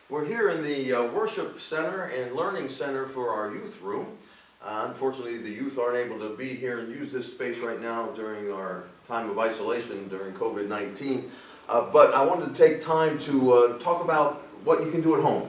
We're here in the Worship Center and Learning Center for our youth room. Unfortunately, the youth aren't able to be here and use this space right now during our time of isolation during COVID-19. But I wanted to take time to talk about what you can do at home.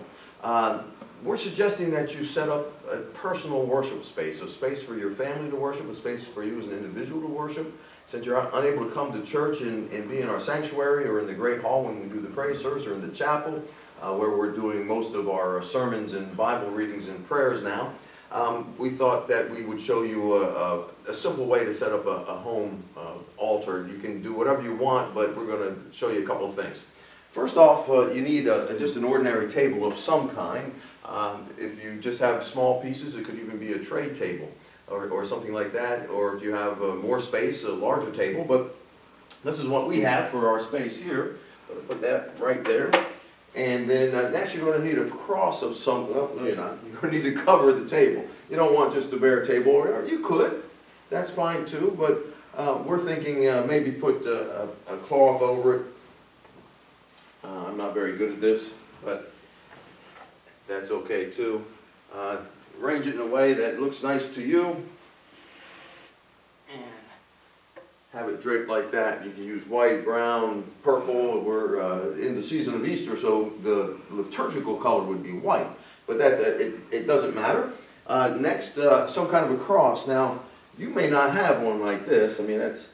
We're suggesting that you set up a personal worship space, a space for your family to worship, a space for you as an individual to worship. Since you're unable to come to church and be in our sanctuary or in the Great Hall when we do the praise service or in the chapel, where we're doing most of our sermons and Bible readings and prayers now, we thought that we would show you a simple way to set up a home altar. You can do whatever you want, but we're going to show you a couple of things. First off, you need just an ordinary table of some kind. If you just have small pieces, it could even be a tray table or something like that. Or if you have more space, a larger table. But this is what we have for our space here. Put that right there. And then next you're going to need a cross of some, well, no you're not. You're going to need to cover the table. You don't want just a bare table, or you could. That's fine too, but we're thinking maybe put a cloth over it. I'm not very good at this, but that's okay too. Arrange it in a way that looks nice to you. And have it draped like that. You can use white, brown, purple. We're in the season of Easter, so the liturgical color would be white. But that it doesn't matter. Next, some kind of a cross. Now, you may not have one like this. I mean, that's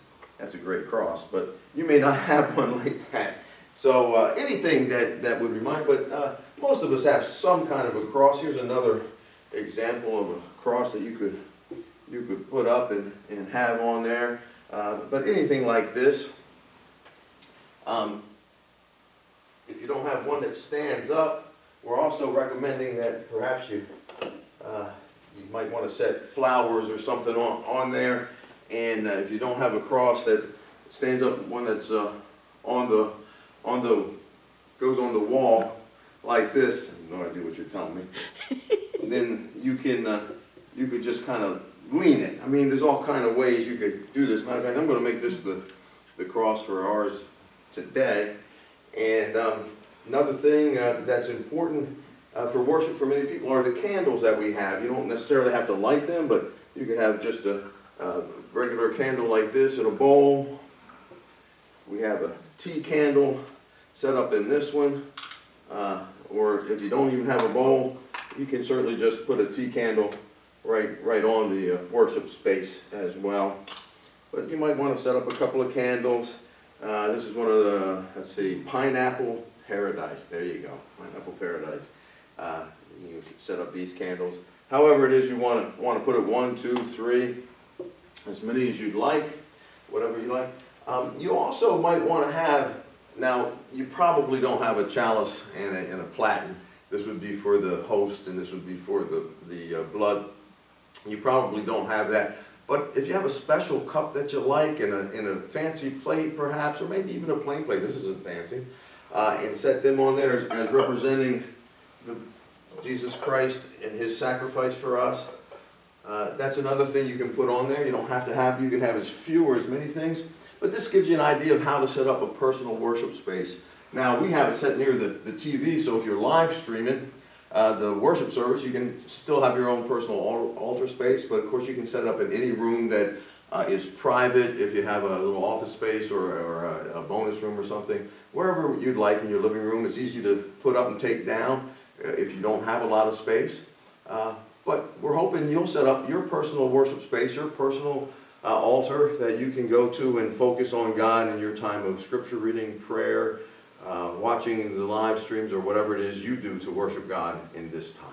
a great cross, but you may not have one like that. So anything that would remind, but most of us have some kind of a cross. Here's another example of a cross that you could put up and have on there. But anything like this, if you don't have one that stands up, we're also recommending that perhaps you might want to set flowers or something on there. And if you don't have a cross that stands up, one that's goes on the wall like this. I have no idea what you're telling me. Then you could just kind of lean it. I mean, there's all kind of ways you could do this. Matter of fact, I'm going to make this the cross for ours today. And another thing that's important for worship for many people are the candles that we have. You don't necessarily have to light them, but you can have just a regular candle like this in a bowl. We have a tea candle set up in this one. Or if you don't even have a bowl, you can certainly just put a tea candle right on the worship space as well. But you might want to set up a couple of candles. This is one of the, let's see, Pineapple Paradise. There you go, Pineapple Paradise. You can set up these candles. However it is you want to put it, 1, 2, 3, as many as you'd like, whatever you like. You also might want to have, now you probably don't have a chalice and a platen. This would be for the host and this would be for the blood. You probably don't have that. But if you have a special cup that you like in a fancy plate perhaps, or maybe even a plain plate, this isn't fancy, and set them on there as representing Jesus Christ and His sacrifice for us. That's another thing you can put on there. You don't have to have, you can have as few or as many things. But this gives you an idea of how to set up a personal worship space. Now, we have it set near the TV, so if you're live streaming the worship service, you can still have your own personal altar space, but of course you can set it up in any room that is private, if you have a little office space or a bonus room or something. Wherever you'd like in your living room. It's easy to put up and take down if you don't have a lot of space. But we're hoping you'll set up your personal worship space, your personal altar that you can go to and focus on God in your time of scripture reading, prayer, watching the live streams, or whatever it is you do to worship God in this time.